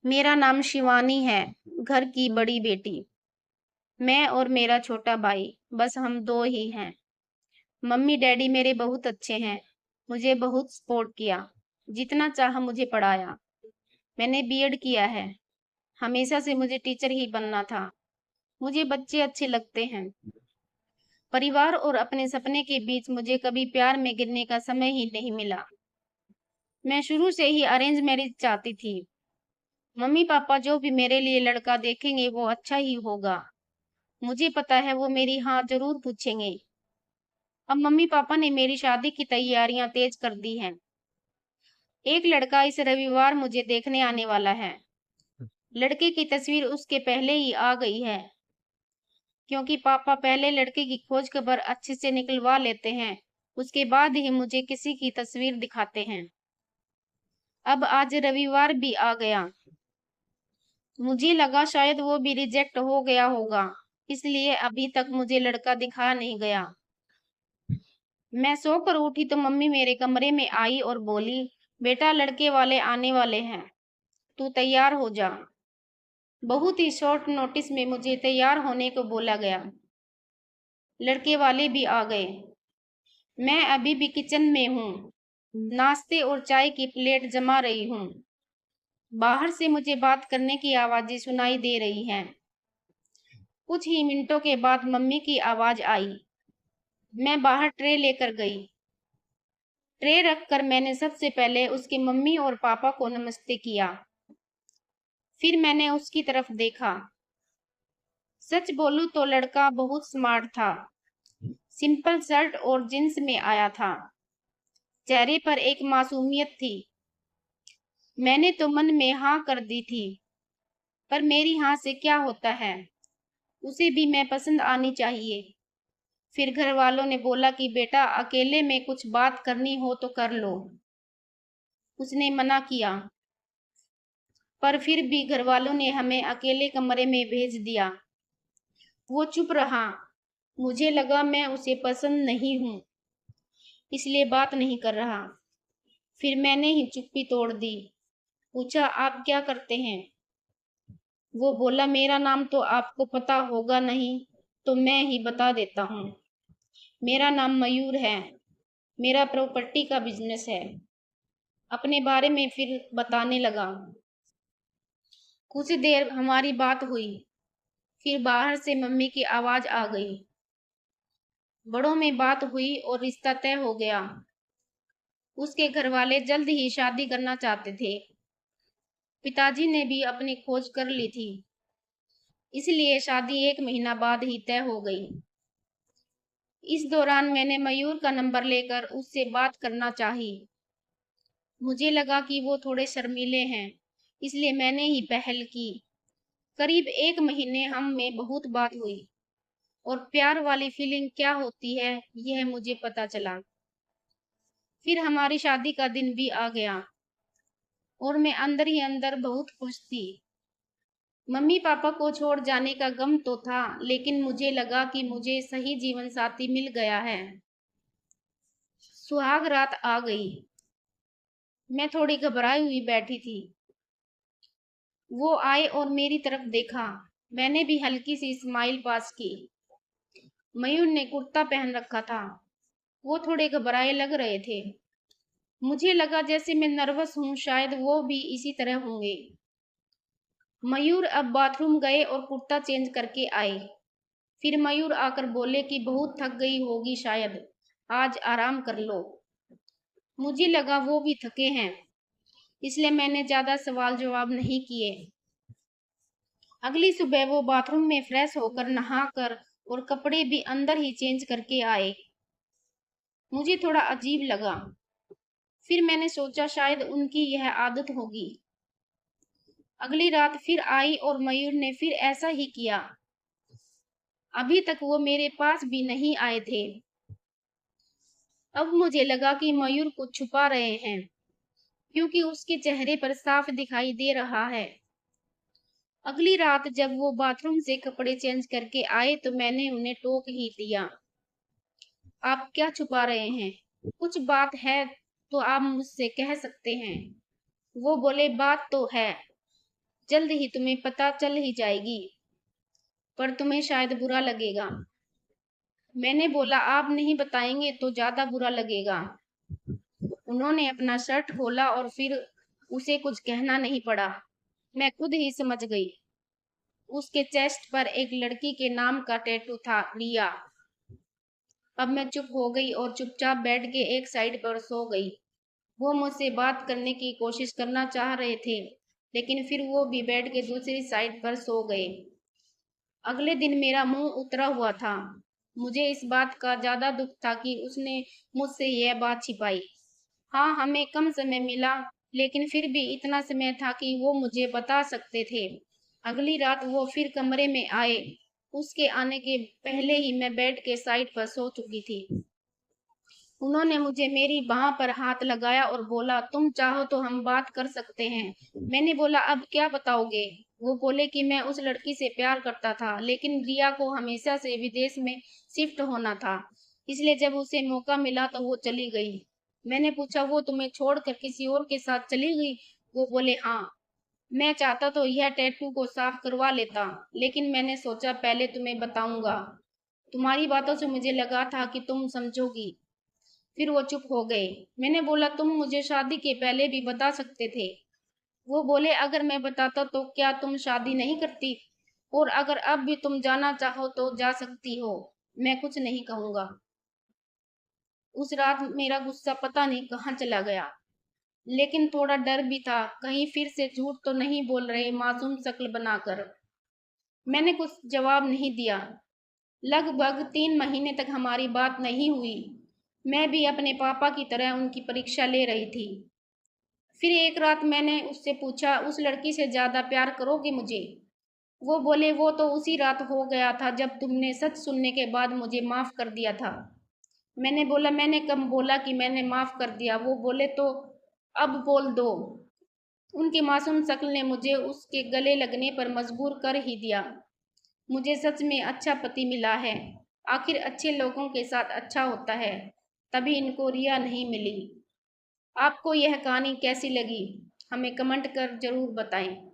मेरा नाम शिवानी है, घर की बड़ी बेटी। मैं और मेरा छोटा भाई, बस हम 2 ही हैं। मम्मी डैडी मेरे बहुत अच्छे हैं, मुझे बहुत सपोर्ट किया, जितना चाहा मुझे पढ़ाया। मैंने बीएड किया है, हमेशा से मुझे टीचर ही बनना था। मुझे बच्चे अच्छे लगते हैं। परिवार और अपने सपने के बीच मुझे कभी प्यार में गिरने का समय ही नहीं मिला। मैं शुरू से ही अरेंज मैरिज चाहती थी। मम्मी पापा जो भी मेरे लिए लड़का देखेंगे वो अच्छा ही होगा। मुझे पता है वो मेरी हाँ जरूर पूछेंगे। अब मम्मी पापा ने मेरी शादी की तैयारियां तेज कर दी हैं। एक लड़का इस रविवार मुझे देखने आने वाला है। लड़के की तस्वीर उसके पहले ही आ गई है, क्योंकि पापा पहले लड़के की खोज खबर अच्छे से निकलवा लेते हैं, उसके बाद ही मुझे किसी की तस्वीर दिखाते हैं। अब आज रविवार भी आ गया। मुझे लगा शायद वो भी रिजेक्ट हो गया होगा, इसलिए अभी तक मुझे लड़का दिखाया नहीं गया। मैं सोकर उठी तो मम्मी मेरे कमरे में आई और बोली, बेटा लड़के वाले आने वाले हैं, तू तैयार हो जा। बहुत ही शॉर्ट नोटिस में मुझे तैयार होने को बोला गया। लड़के वाले भी आ गए। मैं अभी भी किचन में हूँ, नाश्ते और चाय की प्लेट जमा रही हूँ। बाहर से मुझे बात करने की आवाजें सुनाई दे रही हैं। कुछ ही मिनटों के बाद मम्मी की आवाज आई। मैं बाहर ट्रे लेकर गई। ट्रे रखकर मैंने सबसे पहले उसके मम्मी और पापा को नमस्ते किया। फिर मैंने उसकी तरफ देखा। सच बोलूं तो लड़का बहुत स्मार्ट था। सिंपल शर्ट और जींस में आया था। चेहरे पर एक मासूमियत थी। मैंने तो मन में हाँ कर दी थी, पर मेरी हाँ से क्या होता है, उसे भी मैं पसंद आनी चाहिए। फिर घर वालों ने बोला कि बेटा अकेले में कुछ बात करनी हो तो कर लो। उसने मना किया, पर फिर भी घर वालों ने हमें अकेले कमरे में भेज दिया। वो चुप रहा। मुझे लगा मैं उसे पसंद नहीं हूं, इसलिए बात नहीं कर रहा। फिर मैंने ही चुप्पी तोड़ दी। पूछा, आप क्या करते हैं? वो बोला, मेरा नाम तो आपको पता होगा नहीं, तो मैं ही बता देता हूँ। मेरा नाम मयूर है। मेरा प्रॉपर्टी का बिजनेस है। अपने बारे में फिर बताने लगा। कुछ देर हमारी बात हुई। फिर बाहर से मम्मी की आवाज आ गई। बड़ों में बात हुई और रिश्ता तय हो गया। उसके घर वाले जल्द ही शादी करना चाहते थे। पिताजी ने भी अपनी खोज कर ली थी, इसलिए शादी 1 महीना बाद ही तय हो गई। इस दौरान मैंने मयूर का नंबर लेकर उससे बात करना चाही। मुझे लगा कि वो थोड़े शर्मीले हैं, इसलिए मैंने ही पहल की। करीब 1 महीने हम में बहुत बात हुई और प्यार वाली फीलिंग क्या होती है यह मुझे पता चला। फिर हमारी शादी का दिन भी आ गया और मैं अंदर ही अंदर बहुत खुश थी। मम्मी पापा को छोड़ जाने का गम तो था, लेकिन मुझे लगा कि मुझे सही जीवन साथी मिल गया है। सुहाग रात आ गई। मैं थोड़ी घबराई हुई बैठी थी। वो आए और मेरी तरफ देखा। मैंने भी हल्की सी स्माइल पास की। मयूर ने कुर्ता पहन रखा था। वो थोड़े घबराए लग रहे थे। मुझे लगा जैसे मैं नर्वस हूँ, शायद वो भी इसी तरह होंगे। मयूर अब बाथरूम गए और कुर्ता चेंज करके आए। फिर मयूर आकर बोले कि बहुत थक गई होगी शायद, आज आराम कर लो। मुझे लगा वो भी थके हैं, इसलिए मैंने ज्यादा सवाल जवाब नहीं किए। अगली सुबह वो बाथरूम में फ्रेश होकर नहाकर और कपड़े भी अंदर ही चेंज करके आए। मुझे थोड़ा अजीब लगा। फिर मैंने सोचा शायद उनकी यह आदत होगी। अगली रात फिर आई और मयूर ने फिर ऐसा ही किया। अभी तक वो मेरे पास भी नहीं आए थे। अब मुझे लगा कि मयूर कुछ छुपा रहे हैं, क्योंकि उसके चेहरे पर साफ दिखाई दे रहा है। अगली रात जब वो बाथरूम से कपड़े चेंज करके आए तो मैंने उन्हें टोक ही दिया। आप क्या छुपा रहे हैं? कुछ बात है तो आप मुझसे कह सकते हैं। वो बोले, बात तो है, जल्द ही तुम्हें पता चल ही जाएगी, पर तुम्हें शायद बुरा लगेगा। मैंने बोला, आप नहीं बताएंगे तो ज्यादा बुरा लगेगा। उन्होंने अपना शर्ट खोला और फिर उसे कुछ कहना नहीं पड़ा। मैं खुद ही समझ गई। उसके चेस्ट पर एक लड़की के नाम का टैटू था, रिया। अब मैं चुप हो गई और चुपचाप बेड के एक साइड पर सो गई। वो मुझसे बात करने की कोशिश करना चाह रहे थे, लेकिन फिर वो भी बेड के दूसरी साइड पर सो गए। अगले दिन मेरा मुंह उतरा हुआ था। मुझे इस बात का ज्यादा दुख था कि उसने मुझसे यह बात छिपाई। हाँ, हमें कम समय मिला, लेकिन फिर भी इतना समय था कि वो मुझे बता सकते थे। अगली रात वो फिर कमरे में आए। उसके आने के पहले ही मैं बेड के साइड पर सो चुकी थी। उन्होंने मुझे मेरी बाह पर हाथ लगाया और बोला, तुम चाहो तो हम बात कर सकते हैं। मैंने बोला, अब क्या बताओगे? वो बोले कि मैं उस लड़की से प्यार करता था, लेकिन रिया को हमेशा से विदेश में शिफ्ट होना था, इसलिए जब उसे मौका मिला तो वो चली गई। मैंने पूछा, वो तुम्हें छोड़कर किसी और के साथ चली गई? वो बोले, हाँ। मैं चाहता तो यह टैटू को साफ करवा लेता, लेकिन मैंने सोचा पहले तुम्हें बताऊंगा। तुम्हारी बातों से मुझे लगा था कि तुम समझोगी। फिर वो चुप हो गए। मैंने बोला, तुम मुझे शादी के पहले भी बता सकते थे। वो बोले, अगर मैं बताता तो क्या तुम शादी नहीं करती? और अगर अब भी तुम जाना चाहो तो जा सकती हो, मैं कुछ नहीं कहूंगा। उस रात मेरा गुस्सा पता नहीं कहाँ चला गया, लेकिन थोड़ा डर भी था, कहीं फिर से झूठ तो नहीं बोल रहे मासूम शक्ल बनाकर। मैंने कुछ जवाब नहीं दिया। लगभग 3 महीने तक हमारी बात नहीं हुई। मैं भी अपने पापा की तरह उनकी परीक्षा ले रही थी। फिर एक रात मैंने उससे पूछा, उस लड़की से ज्यादा प्यार करोगे मुझे? वो बोले, वो तो उसी रात हो गया था जब तुमने सच सुनने के बाद मुझे माफ कर दिया था। मैंने बोला, मैंने कब बोला कि मैंने माफ कर दिया? वो बोले, तो अब बोल दो। उनकी मासूम शक्ल ने मुझे उसके गले लगने पर मजबूर कर ही दिया। मुझे सच में अच्छा पति मिला है। आखिर अच्छे लोगों के साथ अच्छा होता है। तभी इनको रिया नहीं मिली। आपको यह कहानी कैसी लगी? हमें कमेंट कर जरूर बताएं।